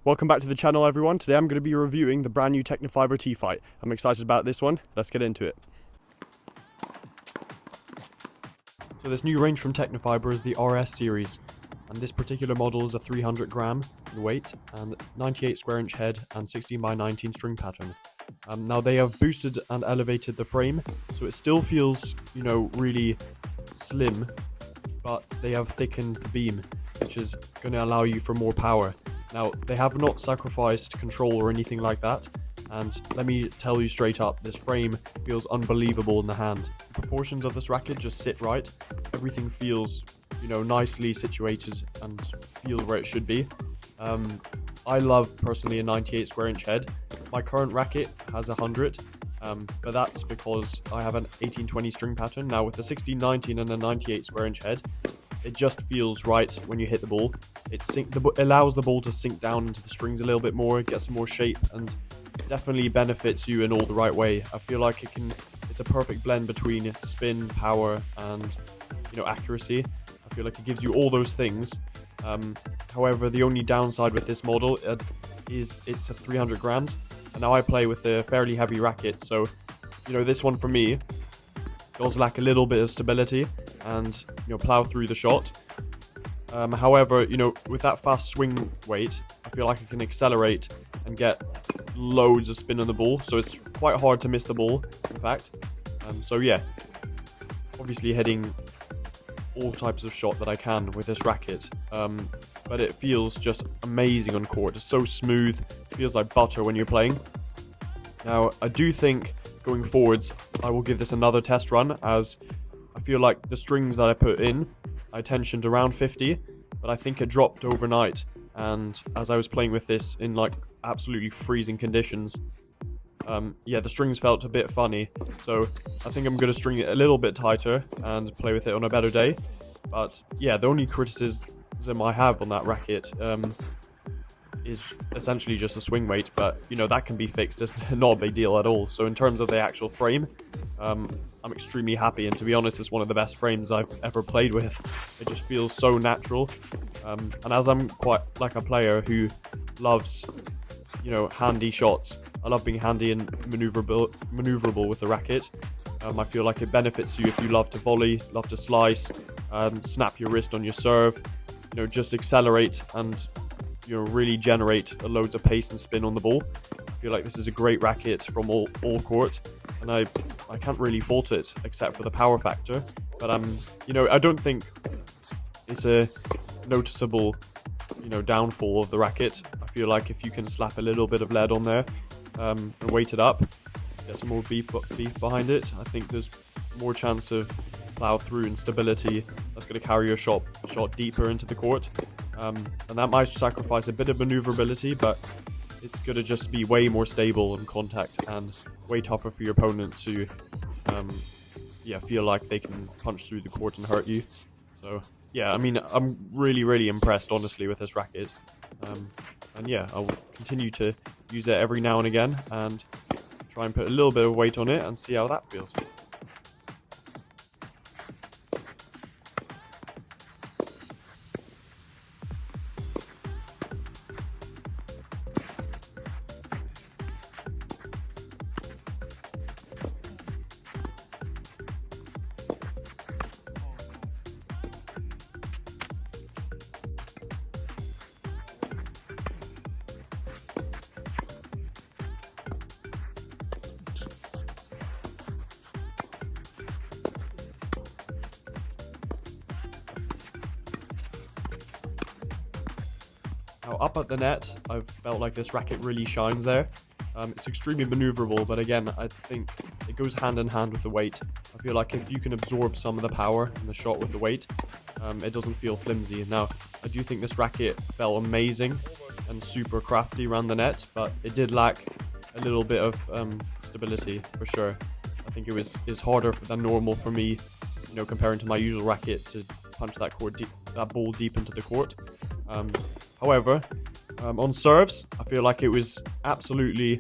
Welcome back to the channel, everyone. Today I'm going to be reviewing the brand new Technifibre T-Fight. I'm excited about this one. Let's get into it. So this new range from Technifibre is the RS series, and this particular model is a 300 gram in weight and 98 square inch head and 16 by 19 string pattern. Now they have boosted and elevated the frame, so it still feels, really slim, but they have thickened the beam, which is going to allow you for more power. Now, they have not sacrificed control or anything like that, and let me tell you straight up, this frame feels unbelievable in the hand. The proportions of this racket just sit right. Everything feels, nicely situated and feels where it should be. I love, personally, a 98 square inch head. My current racket has 100, but that's because I have an 1820 string pattern. Now, with a 1619 and a 98 square inch head, it just feels right when you hit the ball. It allows the ball to sink down into the strings a little bit more, get some more shape, and definitely benefits you in all the right way. I feel like it's a perfect blend between spin, power, and accuracy. I feel like it gives you all those things. However, the only downside with this model is it's a 300 grams, and now I play with a fairly heavy racket, so this one for me does lack a little bit of stability and plow through the shot. However, with that fast swing weight, I feel like I can accelerate and get loads of spin on the ball, so it's quite hard to miss the ball, in fact. So yeah, obviously hitting all types of shot that I can with this racket, but it feels just amazing on court. It's so smooth, it feels like butter when you're playing. Now, I do think going forwards, I will give this another test run, as I feel like the strings that I put in, I tensioned around 50, but I think it dropped overnight, and as I was playing with this in absolutely freezing conditions, the strings felt a bit funny, so I think I'm going to string it a little bit tighter and play with it on a better day. But yeah, the only criticism I have on that racket is essentially just a swing weight, but that can be fixed. It's not a big deal at all. So in terms of the actual frame, I'm extremely happy, and to be honest, it's one of the best frames I've ever played with. It just feels so natural, and as I'm quite like a player who loves handy shots, I love being handy and maneuverable with the racket. I feel like it benefits you if you love to volley, love to slice, snap your wrist on your serve, just accelerate and really generate loads of pace and spin on the ball. I feel like this is a great racket from all court, and I can't really fault it except for the power factor. But I don't think it's a noticeable downfall of the racket. I feel like if you can slap a little bit of lead on there and weight it up, get some more beef behind it, I think there's more chance of plow through and stability that's going to carry your shot deeper into the court. And that might sacrifice a bit of maneuverability, but it's going to just be way more stable in contact and way tougher for your opponent to feel like they can punch through the court and hurt you. So yeah, I'm really impressed, honestly, with this racket. And yeah, I'll continue to use it every now and again and try and put a little bit of weight on it and see how that feels. Now, up at the net, I've felt like this racket really shines there. It's extremely maneuverable, but again, I think it goes hand in hand with the weight. I feel like if you can absorb some of the power in the shot with the weight, it doesn't feel flimsy. Now, I do think this racket felt amazing and super crafty around the net, but it did lack a little bit of stability for sure. I think it's harder than normal for me, comparing to my usual racket, to punch that ball deep into the court. However, on serves, I feel like it was absolutely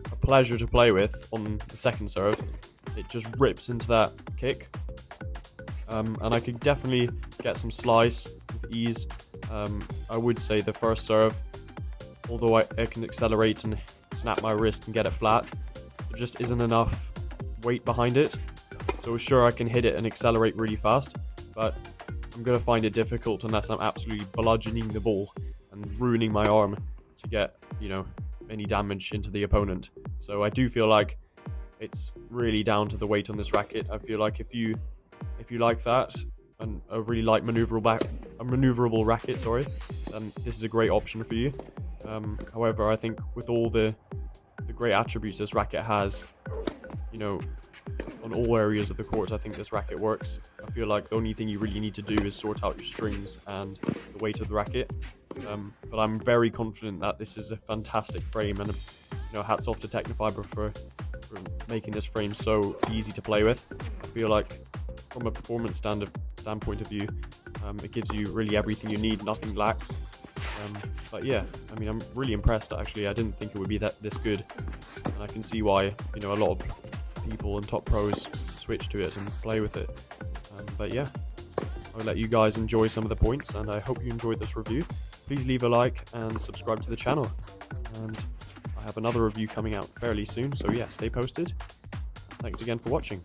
a pleasure to play with on the second serve. It just rips into that kick. And I could definitely get some slice with ease. I would say the first serve although I can accelerate and snap my wrist and get it flat, there just isn't enough weight behind it. So sure, I can hit it and accelerate really fast, but I'm going to find it difficult unless I'm absolutely bludgeoning the ball and ruining my arm to get, you know, any damage into the opponent. So I do feel like it's really down to the weight on this racket. I feel like if you like that, and a really light maneuverable racket, sorry, then this is a great option for you. However, I think with all the great attributes this racket has, you know, on all areas of the court, I think this racket works. I feel like the only thing you really need to do is sort out your strings and the weight of the racket. But I'm very confident that this is a fantastic frame, and you know, hats off to Technifibre for making this frame so easy to play with. I feel like from a performance standpoint of view, it gives you really everything you need, nothing lacks. But yeah, I mean, I'm really impressed actually. I didn't think it would be this good, and I can see why, you know, a lot of people and top pros switch to it and play with it. But yeah, I'll let you guys enjoy some of the points, and I hope you enjoyed this review. Please leave a like and subscribe to the channel, and I have another review coming out fairly soon, so yeah, stay posted. Thanks again for watching.